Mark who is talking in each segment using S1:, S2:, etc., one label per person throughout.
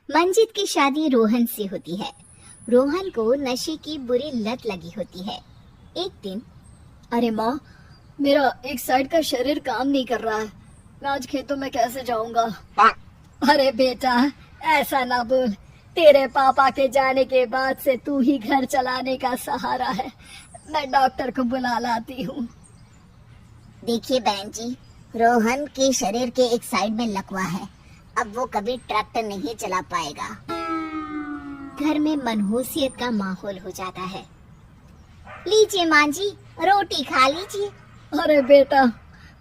S1: मंजित की शादी रोहन से होती है। रोहन को नशे की बुरी लत लगी होती है। एक दिन,
S2: अरे माँ, मेरा एक साइड का शरीर काम नहीं कर रहा है। मैं आज खेतों में कैसे जाऊंगा? अरे बेटा, ऐसा ना बोल। तेरे पापा के जाने के बाद से तू ही घर चलाने का सहारा है। मैं डॉक्टर को बुला लाती हूँ।
S1: देखिए बहन जी, रोहन के शरीर के एक साइड में लकवा है। अब वो कभी ट्रैक्टर नहीं चला पाएगा। घर में मनहूसियत का माहौल हो जाता है। लीजिए माँ जी, रोटी खा लीजिए।
S2: अरे बेटा,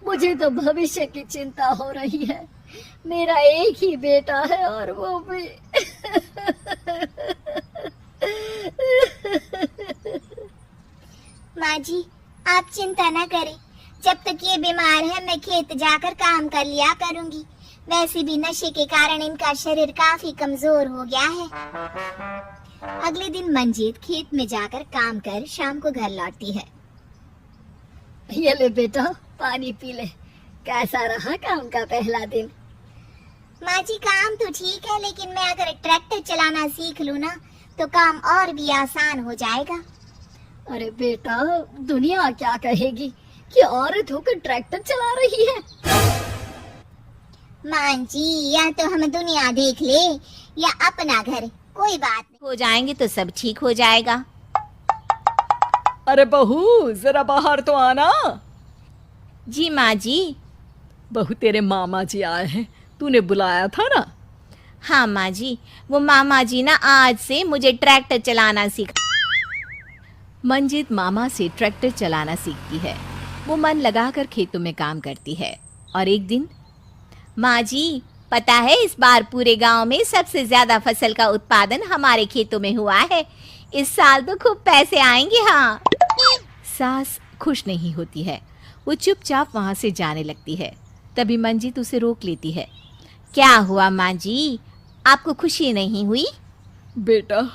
S2: मुझे तो भविष्य की चिंता हो रही है। मेरा एक ही बेटा है और वो भी
S1: माँ जी, आप चिंता न करें। जब तक ये बीमार है मैं खेत जाकर काम कर लिया करूंगी। वैसे भी नशे के कारण इनका शरीर काफी कमजोर हो गया है। अगले दिन मंजीत खेत में जाकर काम कर शाम को घर लौटती है।
S2: ये ले बेटा, पानी पी ले। कैसा रहा काम का पहला दिन?
S1: माँ जी, काम तो ठीक है, लेकिन मैं अगर ट्रैक्टर चलाना सीख लूँ ना तो काम और भी आसान हो जाएगा।
S2: अरे बेटा, दुनिया क्या कहेगी कि औरत होकर ट्रैक्टर चला रही है।
S1: माँ जी, या तो हम दुनिया देख ले या अपना घर, कोई बात नहीं।
S3: हो जाएंगे तो सब ठीक हो जाएगा।
S4: अरे बहू, जरा बाहर तो आना।
S3: जी माँ जी।
S4: बहू, तेरे मामा जी आए हैं, तूने बुलाया था ना?
S3: हाँ माँ जी, वो मामा जी ना आज से मुझे ट्रैक्टर चलाना सीखा।
S5: मंजित मामा से ट्रैक्टर चलाना सीखती है। वो मन लगाकर खेतों में काम करती है और एक दिन,
S3: माँ जी, पता है इस बार पूरे गांव में सबसे ज्यादा फसल का उत्पादन हमारे खेतों में हुआ है। इस साल तो खूब पैसे आएंगे। हाँ।
S5: सास खुश नहीं होती है। वो चुपचाप वहां से जाने लगती है। तभी मंजित उसे रोक लेती है।
S3: क्या हुआ माँ जी, आपको खुशी नहीं हुई?
S4: बेटा,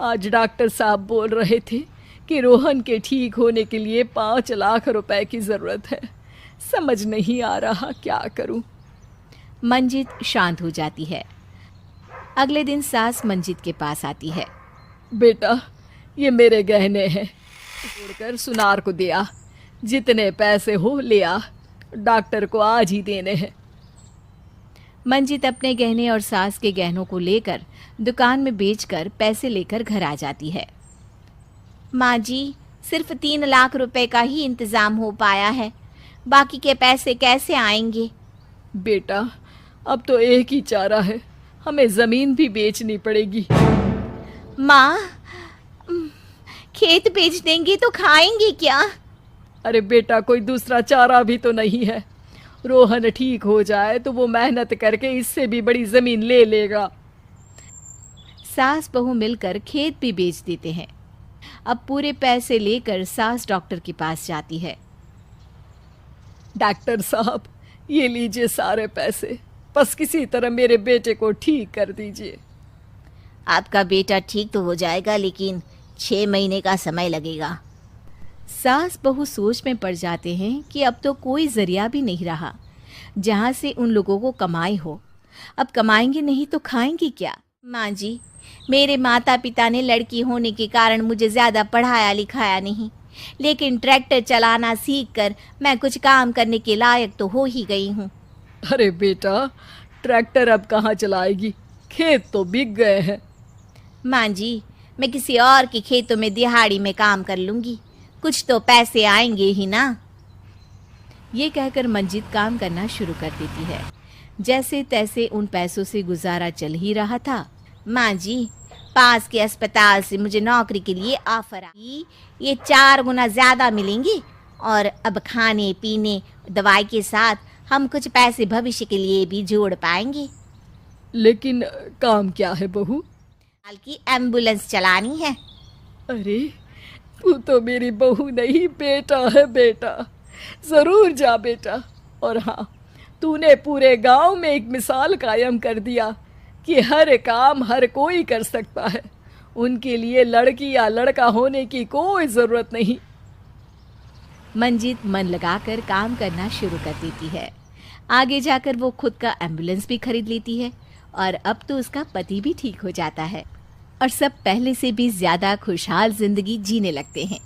S4: आज डॉक्टर साहब बोल रहे थे कि रोहन के ठीक होने के लिए 5 लाख रुपए की जरूरत है। समझ नहीं आ रहा क्या करूं।
S5: मंजित शांत हो जाती है। अगले दिन सास मंजित के पास आती है।
S4: बेटा, ये मेरे गहने हैं, तोड़कर सुनार को दिया। जितने पैसे हो ले आ, डॉक्टर को आज ही देने हैं।
S5: मंजित अपने गहने और सास के गहनों को लेकर दुकान में बेचकर पैसे लेकर घर आ जाती है।
S3: माँ जी, सिर्फ 3 लाख रुपए का ही इंतजाम हो पाया है। बाकी के पैसे कैसे आएंगे?
S4: बेटा, अब तो एक ही चारा है, हमें जमीन भी बेचनी पड़ेगी।
S3: माँ, खेत बेच देंगे तो खाएंगे क्या?
S4: अरे बेटा, कोई दूसरा चारा भी तो नहीं है। रोहन ठीक हो जाए तो वो मेहनत करके इससे भी बड़ी जमीन ले लेगा।
S5: सास बहू मिलकर खेत भी बेच देते हैं। अब पूरे पैसे लेकर सास डॉक्टर के पास जाती है।
S4: डॉक्टर साहब, ये लीजिए सारे पैसे, बस किसी तरह मेरे बेटे को ठीक कर दीजिए।
S3: आपका बेटा ठीक तो हो जाएगा, लेकिन 6 महीने का समय लगेगा।
S5: सास बहू सोच में पड़ जाते हैं कि अब तो कोई जरिया भी नहीं रहा जहाँ से उन लोगों को कमाई हो। अब कमाएंगे नहीं तो खाएंगे क्या?
S3: माँ जी, मेरे माता पिता ने लड़की होने के कारण मुझे ज़्यादा पढ़ाया लिखाया नहीं, लेकिन ट्रैक्टर चलाना सीखकर मैं कुछ काम करने के लायक तो हो ही गई हूँ।
S4: अरे बेटा, ट्रैक्टर अब कहाँ चलाएगी, खेत तो बिक गए हैं।
S3: माँ जी, मैं किसी और के खेतों में दिहाड़ी में काम कर लूँगी, कुछ तो पैसे आएंगे ही ना।
S5: ये कहकर मंजित काम करना शुरू कर देती है। जैसे तैसे उन पैसों से गुजारा चल ही रहा था।
S3: माँ जी, पास के अस्पताल से मुझे नौकरी के लिए ऑफर आई। ये 4 गुना ज़्यादा मिलेंगे और अब खाने पीने दवाई के साथ हम कुछ पैसे भविष्य के लिए भी जोड़ पाएंगे।
S4: लेकिन काम क्या है बहू?
S3: हाल की एम्बुलेंस चलानी है।
S4: अरे, तू तो मेरी बहू नहीं, बेटा है बेटा। जरूर जा बेटा। और हाँ, तूने पूरे गांव में एक मिसाल कायम कर दिया कि हर काम हर कोई कर सकता है। उनके लिए लड़की या लड़का होने की कोई ज़रूरत नहीं।
S5: मंजित मन लगाकर काम करना शुरू कर देती है। आगे जाकर वो खुद का एम्बुलेंस भी खरीद लेती है और अब तो उसका पति भी ठीक हो जाता है और सब पहले से भी ज्यादा खुशहाल जिंदगी जीने लगते हैं।